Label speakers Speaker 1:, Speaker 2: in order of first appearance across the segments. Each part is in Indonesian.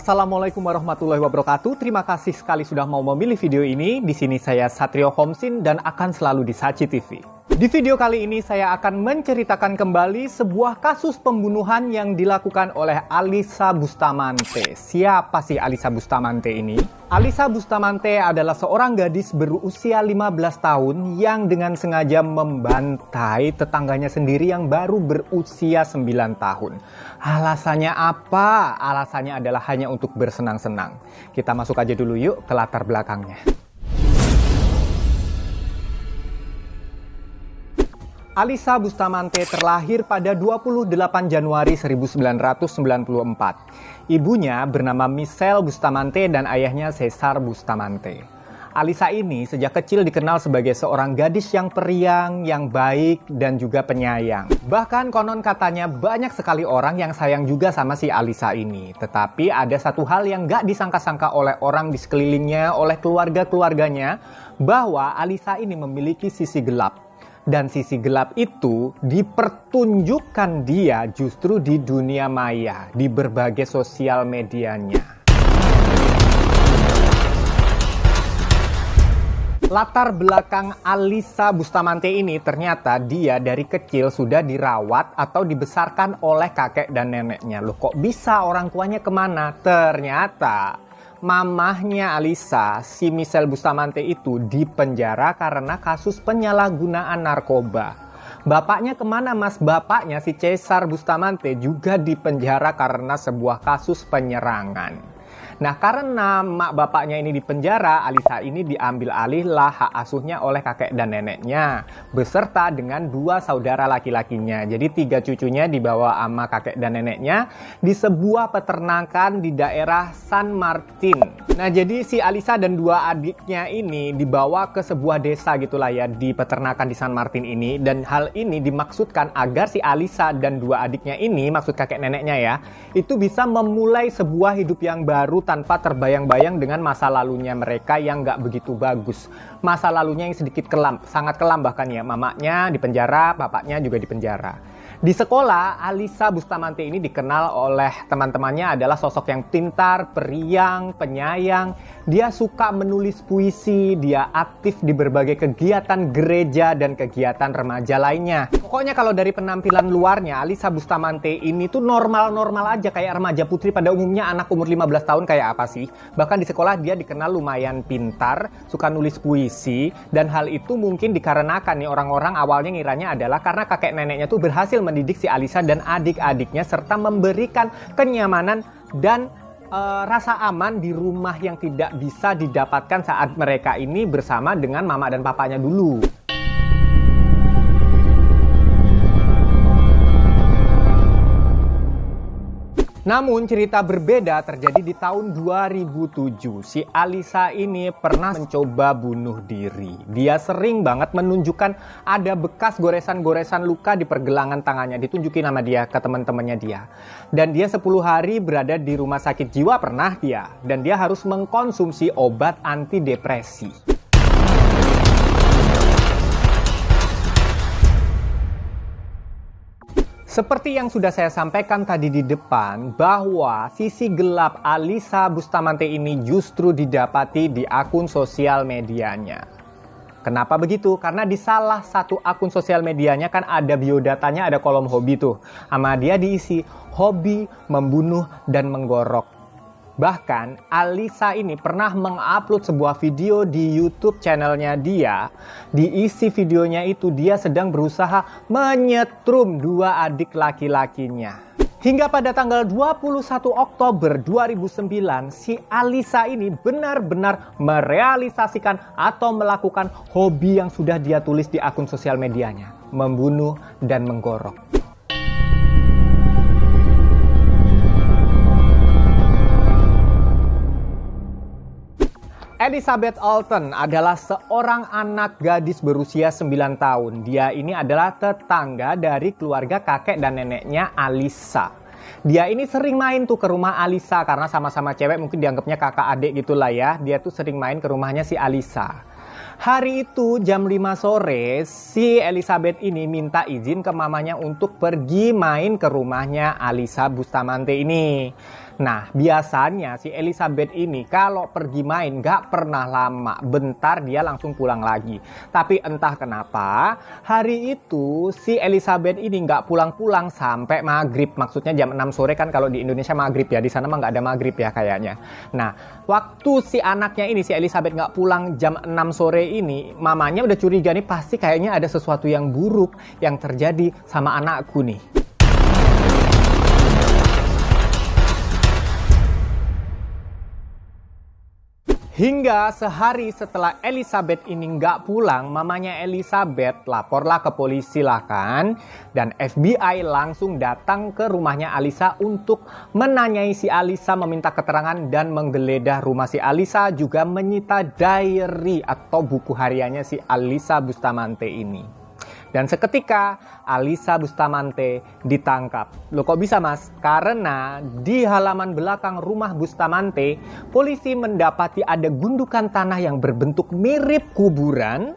Speaker 1: Assalamualaikum warahmatullahi wabarakatuh. Terima kasih sekali sudah mau memilih video ini. Di sini saya Satrio Homsin dan akan selalu di Saci TV. Di video kali ini saya akan menceritakan kembali sebuah kasus pembunuhan yang dilakukan oleh Alisa Bustamante. Siapa sih Alisa Bustamante ini? Alisa Bustamante adalah seorang gadis berusia 15 tahun yang dengan sengaja membantai tetangganya sendiri yang baru berusia 9 tahun. Alasannya apa? Alasannya adalah hanya untuk bersenang-senang. Kita masuk aja dulu yuk ke latar belakangnya. Alisa Bustamante terlahir pada 28 Januari 1994. Ibunya bernama Michelle Bustamante dan ayahnya Cesar Bustamante. Alisa ini sejak kecil dikenal sebagai seorang gadis yang periang, yang baik, dan juga penyayang. Bahkan konon katanya banyak sekali orang yang sayang juga sama si Alisa ini. Tetapi ada satu hal yang gak disangka-sangka oleh orang di sekelilingnya, oleh keluarga-keluarganya, bahwa Alisa ini memiliki sisi gelap. Dan sisi gelap itu dipertunjukkan dia justru di dunia maya, di berbagai sosial medianya. Latar belakang Alisa Bustamante ini ternyata dia dari kecil sudah dirawat atau dibesarkan oleh kakek dan neneknya. Loh kok bisa, orang tuanya kemana? Ternyata mamahnya Alisa, si Michelle Bustamante itu dipenjara karena kasus penyalahgunaan narkoba. Bapaknya kemana mas? Bapaknya si Cesar Bustamante juga dipenjara karena sebuah kasus penyerangan. Nah, karena mak bapaknya ini dipenjara, Alisa ini diambil alihlah hak asuhnya oleh kakek dan neneknya, beserta dengan dua saudara laki-lakinya. Jadi 3 cucunya dibawa sama kakek dan neneknya di sebuah peternakan di daerah San Martin. Nah, jadi si Alisa dan 2 adiknya ini dibawa ke sebuah desa gitulah ya, di peternakan di San Martin ini. Dan hal ini dimaksudkan agar si Alisa dan 2 adiknya ini, maksud kakek neneknya ya, itu bisa memulai sebuah hidup yang baru tanpa terbayang-bayang dengan masa lalunya mereka yang nggak begitu bagus. Masa lalunya yang sedikit kelam, sangat kelam bahkan ya. Mamanya dipenjara, bapaknya juga dipenjara. Di sekolah, Alisa Bustamante ini dikenal oleh teman-temannya adalah sosok yang pintar, periang, penyayang. Dia suka menulis puisi, dia aktif di berbagai kegiatan gereja dan kegiatan remaja lainnya. Pokoknya kalau dari penampilan luarnya, Alisa Bustamante ini tuh normal-normal aja kayak remaja putri pada umumnya, anak umur 15 tahun kayak apa sih. Bahkan di sekolah dia dikenal lumayan pintar, suka nulis puisi, dan hal itu mungkin dikarenakan nih orang-orang awalnya ngiranya adalah karena kakek neneknya tuh berhasil mendidik si Alisa dan adik-adiknya serta memberikan kenyamanan dan rasa aman di rumah yang tidak bisa didapatkan saat mereka ini bersama dengan mama dan papanya dulu. Namun cerita berbeda terjadi di tahun 2007. Si Alisa ini pernah mencoba bunuh diri. Dia sering banget menunjukkan ada bekas goresan-goresan luka di pergelangan tangannya. Ditunjukin sama dia ke teman-temannya dia. Dan dia 10 hari berada di rumah sakit jiwa pernah dia. Dan dia harus mengkonsumsi obat antidepresi. Seperti yang sudah saya sampaikan tadi di depan, bahwa sisi gelap Alisa Bustamante ini justru didapati di akun sosial medianya. Kenapa begitu? Karena di salah satu akun sosial medianya kan ada biodatanya, ada kolom hobi tuh. Sama dia diisi hobi, membunuh, dan menggorok. Bahkan Alisa ini pernah mengupload sebuah video di YouTube channelnya dia. Diisi videonya itu dia sedang berusaha menyetrum 2 adik laki-lakinya. Hingga pada tanggal 21 Oktober 2009, si Alisa ini benar-benar merealisasikan atau melakukan hobi yang sudah dia tulis di akun sosial medianya. Membunuh dan menggorok. Elizabeth Alton adalah seorang anak gadis berusia 9 tahun. Dia ini adalah tetangga dari keluarga kakek dan neneknya Alisa. Dia ini sering main tuh ke rumah Alisa karena sama-sama cewek, mungkin dianggapnya kakak adik gitulah ya. Dia tuh sering main ke rumahnya si Alisa. Hari itu jam 5 sore, si Elizabeth ini minta izin ke mamanya untuk pergi main ke rumahnya Alisa Bustamante ini. Nah, biasanya si Elizabeth ini kalau pergi main nggak pernah lama. Bentar dia langsung pulang lagi. Tapi entah kenapa, hari itu si Elizabeth ini nggak pulang-pulang sampai maghrib. Maksudnya jam 6 sore kan kalau di Indonesia maghrib ya. Di sana mah nggak ada maghrib ya kayaknya. Nah, waktu si anaknya ini, si Elizabeth nggak pulang jam 6 sore ini, mamanya udah curiga nih pasti kayaknya ada sesuatu yang buruk yang terjadi sama anakku nih. Hingga sehari setelah Elizabeth ini nggak pulang, mamanya Elizabeth laporlah ke polisi lah kan. Dan FBI langsung datang ke rumahnya Alisa untuk menanyai si Alisa, meminta keterangan dan menggeledah rumah si Alisa, juga menyita diary atau buku hariannya si Alisa Bustamante ini. Dan seketika Alisa Bustamante ditangkap. Loh kok bisa mas? Karena di halaman belakang rumah Bustamante, polisi mendapati ada gundukan tanah yang berbentuk mirip kuburan.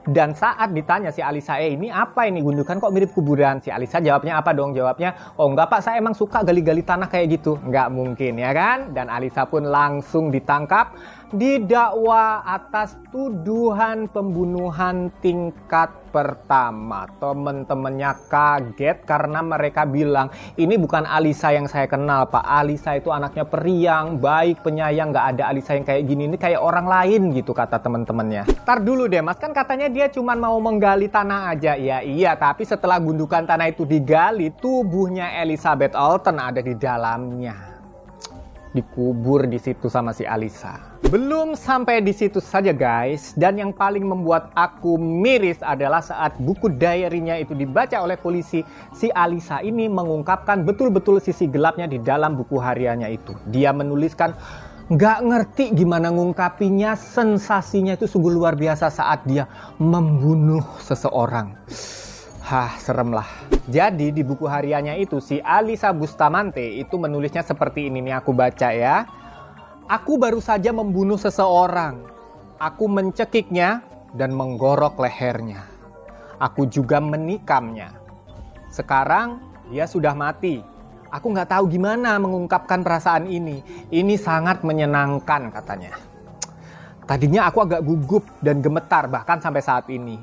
Speaker 1: Dan saat ditanya si Alisa, ini apa ini gundukan kok mirip kuburan? Si Alisa jawabnya apa dong? Jawabnya, oh enggak pak, saya emang suka gali-gali tanah kayak gitu. Enggak mungkin ya kan? Dan Alisa pun langsung ditangkap, didakwa atas tuduhan pembunuhan tingkat pertama. Temen-temennya kaget karena mereka bilang, ini bukan Alisa yang saya kenal pak. Alisa itu anaknya periang, baik, penyayang, nggak ada Alisa yang kayak gini. Ini kayak orang lain gitu kata temen-temennya. Tar dulu deh mas, kan katanya dia cuma mau menggali tanah aja. Ya iya, tapi setelah gundukan tanah itu digali, tubuhnya Elizabeth Alton ada di dalamnya. Dikubur di situ sama si Alisa. Belum sampai di situ saja guys, dan yang paling membuat aku miris adalah saat buku diary-nya itu dibaca oleh polisi, si Alisa ini mengungkapkan betul-betul sisi gelapnya di dalam buku hariannya itu. Dia menuliskan, nggak ngerti gimana ngungkapinya, sensasinya itu sungguh luar biasa saat dia membunuh seseorang. Hah, serem lah. Jadi di buku hariannya itu si Alisa Bustamante itu menulisnya seperti ini nih, aku baca ya. Aku baru saja membunuh seseorang. Aku mencekiknya dan menggorok lehernya. Aku juga menikamnya. Sekarang dia sudah mati. Aku nggak tahu gimana mengungkapkan perasaan ini. Ini sangat menyenangkan katanya. Tadinya aku agak gugup dan gemetar bahkan sampai saat ini.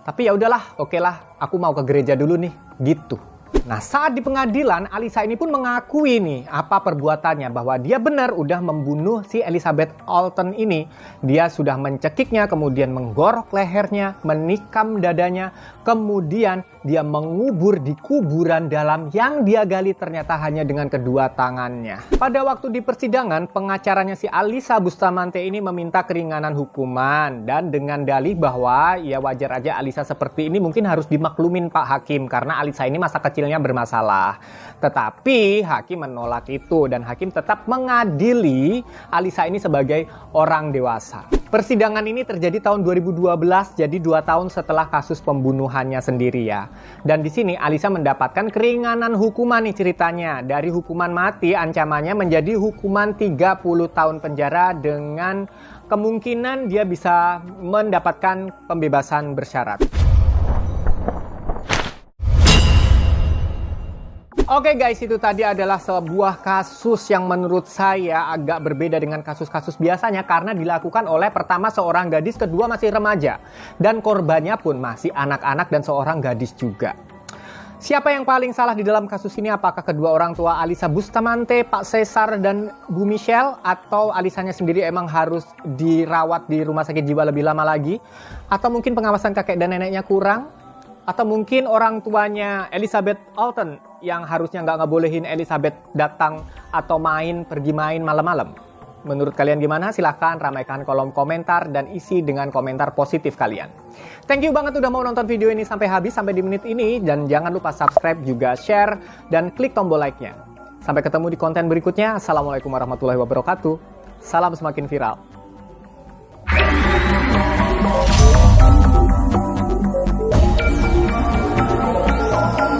Speaker 1: Tapi ya udahlah, oke lah, aku mau ke gereja dulu nih, gitu. Nah, saat di pengadilan, Alisa ini pun mengakui nih apa perbuatannya, bahwa dia benar udah membunuh si Elizabeth Alton ini. Dia sudah mencekiknya, kemudian menggorok lehernya, menikam dadanya, kemudian dia mengubur di kuburan dalam yang dia gali ternyata hanya dengan kedua tangannya. Pada waktu di persidangan, pengacaranya si Alisa Bustamante ini meminta keringanan hukuman dan dengan dalih bahwa ya wajar aja Alisa seperti ini mungkin harus dimaklumin Pak Hakim karena Alisa ini masa kecilnya bermasalah. Tetapi hakim menolak itu dan hakim tetap mengadili Alisa ini sebagai orang dewasa. Persidangan ini terjadi tahun 2012, jadi 2 tahun setelah kasus pembunuhannya sendiri ya. Dan di sini Alisa mendapatkan keringanan hukuman nih ceritanya. Dari hukuman mati ancamannya menjadi hukuman 30 tahun penjara dengan kemungkinan dia bisa mendapatkan pembebasan bersyarat. Oke guys, itu tadi adalah sebuah kasus yang menurut saya agak berbeda dengan kasus-kasus biasanya karena dilakukan oleh pertama seorang gadis, kedua masih remaja. Dan korbannya pun masih anak-anak dan seorang gadis juga. Siapa yang paling salah di dalam kasus ini? Apakah kedua orang tua Alisa Bustamante, Pak Cesar dan Bu Michelle? Atau Alisanya sendiri emang harus dirawat di rumah sakit jiwa lebih lama lagi? Atau mungkin pengawasan kakek dan neneknya kurang? Atau mungkin orang tuanya Elizabeth Alton yang harusnya nggak ngebolehin Elizabeth datang atau pergi main malam-malam. Menurut kalian gimana? Silahkan ramaikan kolom komentar dan isi dengan komentar positif kalian. Thank you banget udah mau nonton video ini sampai habis, sampai di menit ini. Dan jangan lupa subscribe, juga share, dan klik tombol like-nya. Sampai ketemu di konten berikutnya. Assalamualaikum warahmatullahi wabarakatuh. Salam semakin viral.